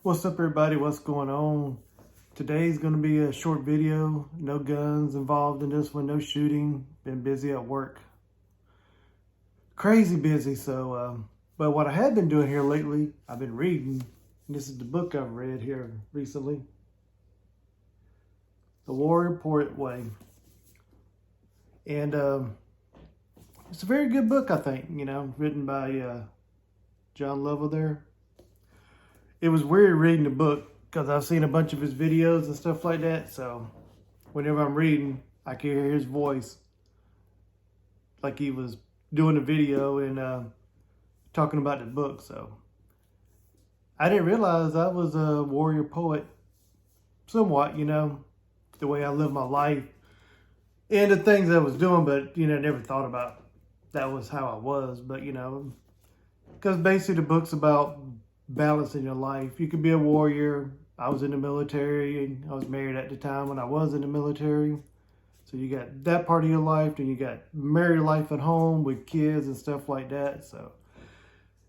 What's up, everybody? What's going on? Today's going to be a short video. No guns involved in this one. No shooting. Been busy at work. Crazy busy. But what I have been doing here lately, I've been reading. This is the book I've read here recently. The Warrior Poet Way. And it's a very good book, I think. Written by John Lovell there. It was weird reading the book because I've seen a bunch of his videos and stuff like that. So whenever I'm reading, I can hear his voice like he was doing a video and talking about the book. So I didn't realize I was a warrior poet somewhat, the way I live my life and the things I was doing, but, never thought about that was how I was. But, because basically the book's about balance in your life. You could be a warrior. I was in the military and I was married at the time when I was in the military. So you got that part of your life, then you got married life at home with kids and stuff like that. So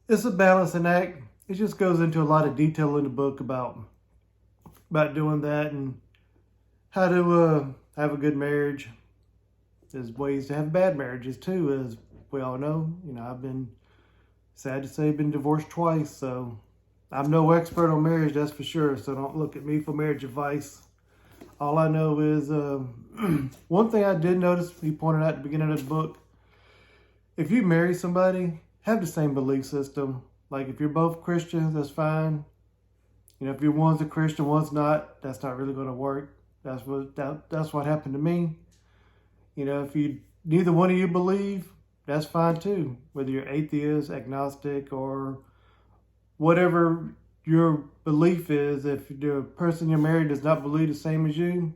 it's a balancing act. It just goes into a lot of detail in the book about doing that and how to have a good marriage. There's ways to have bad marriages too, as we all know. I've been, sad to say, been divorced twice, so I'm no expert on marriage, that's for sure, so don't look at me for marriage advice. All I know is, one thing I did notice, he pointed out at the beginning of the book, if you marry somebody, have the same belief system. Like if you're both Christians, that's fine. If your one's a Christian, one's not, that's not really going to work. That's what happened to me. If neither one of you believe, that's fine too. Whether you're atheist, agnostic, or whatever your belief is, if the person you're married does not believe the same as you,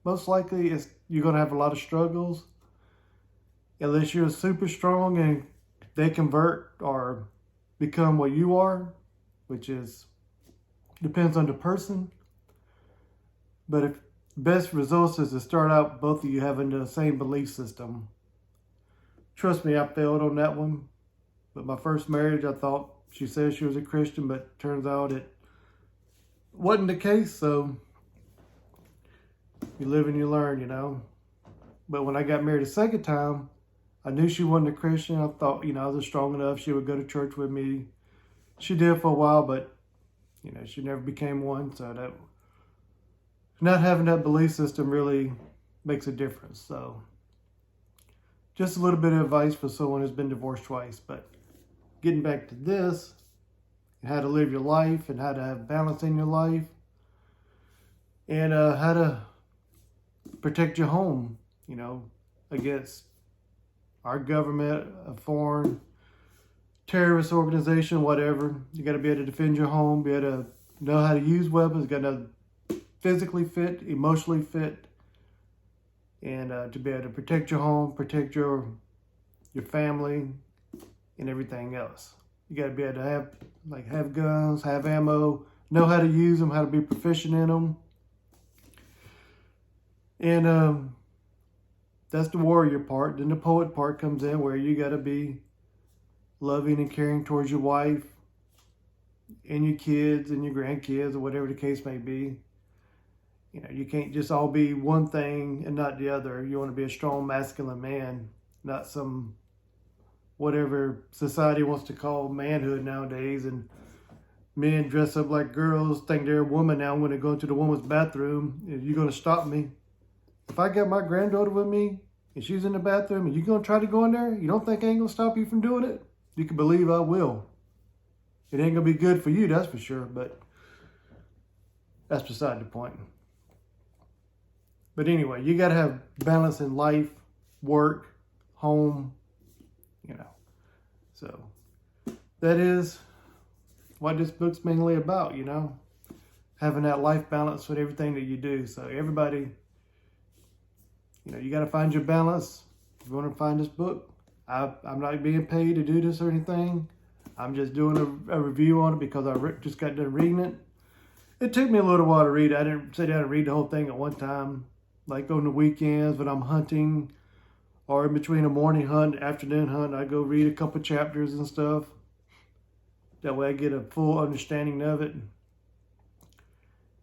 most likely you're going to have a lot of struggles. Unless you're super strong and they convert or become what you are, which depends on the person. But if the best results is to start out both of you having the same belief system. Trust me, I failed on that one. But my first marriage, I thought she said she was a Christian, but turns out it wasn't the case. So you live and you learn, But when I got married a second time, I knew she wasn't a Christian. I thought, I was strong enough. She would go to church with me. She did for a while, but, she never became one. So that not having that belief system really makes a difference. So just a little bit of advice for someone who's been divorced twice. But getting back to this, how to live your life and how to have balance in your life and how to protect your home, against our government, a foreign terrorist organization, whatever. You got to be able to defend your home, be able to know how to use weapons, got to physically fit, emotionally fit, and to be able to protect your home, protect your family, and everything else. You got to be able to have guns, have ammo, know how to use them, how to be proficient in them. And that's the warrior part. Then the poet part comes in where you got to be loving and caring towards your wife and your kids and your grandkids or whatever the case may be. You can't just all be one thing and not the other. You want to be a strong, masculine man, not some whatever society wants to call manhood nowadays. And men dress up like girls, think they're a woman now when they go into the woman's bathroom. You're going to stop me. If I got my granddaughter with me and she's in the bathroom and you're going to try to go in there, you don't think I ain't going to stop you from doing it? You can believe I will. It ain't going to be good for you, that's for sure, but that's beside the point. But anyway, you got to have balance in life, work, home, So that is what this book's mainly about, having that life balance with everything that you do. So everybody, you got to find your balance. If you want to find this book, I'm not being paid to do this or anything. I'm just doing a review on it because I just got done reading it. It took me a little while to read. I didn't sit down and read the whole thing at one time. Like on the weekends when I'm hunting or in between a morning hunt, afternoon hunt, I go read a couple chapters and stuff. That way I get a full understanding of it.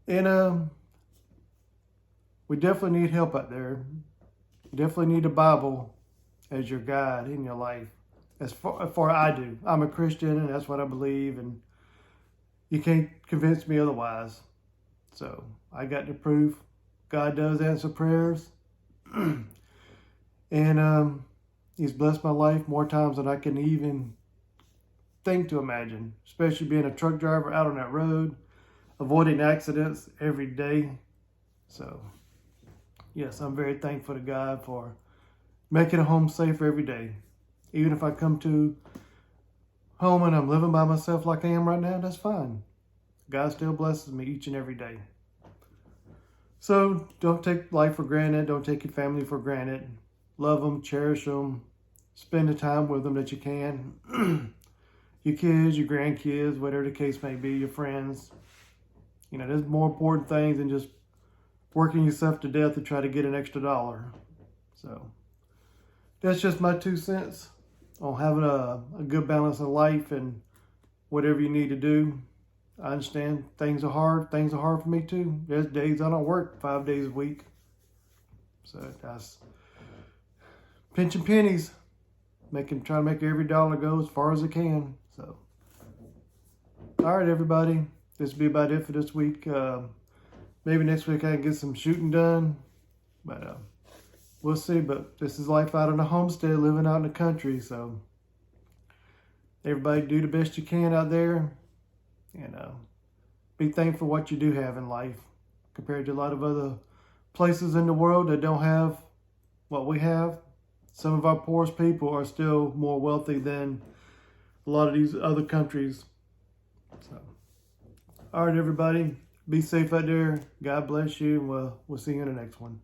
And we definitely need help out there. You definitely need a Bible as your guide in your life. As far I do. I'm a Christian, and that's what I believe, and you can't convince me otherwise. So I got the proof. God does answer prayers. And He's blessed my life more times than I can even think to imagine, especially being a truck driver out on that road, avoiding accidents every day. So yes, I'm very thankful to God for making a home safe every day. Even if I come to home and I'm living by myself like I am right now, that's fine. God still blesses me each and every day. So don't take life for granted. Don't take your family for granted. Love them, cherish them, spend the time with them that you can. Your kids, your grandkids, whatever the case may be, your friends. You know, there's more important things than just working yourself to death to try to get an extra dollar. So that's just my 2 cents on having a good balance in life and whatever you need to do. I understand things are hard. Things are hard for me too. There's days I don't work 5 days a week. So that's pinching pennies, trying to make every dollar go as far as it can. So, all right, everybody. This will be about it for this week. Maybe next week I can get some shooting done, but we'll see. But this is life out on the homestead, living out in the country. So everybody do the best you can out there, and be thankful for what you do have in life compared to a lot of other places in the world that don't have what we have. Some of our poorest people are still more wealthy than a lot of these other countries. So, all right, everybody. Be safe out there. God bless you. We'll see you in the next one.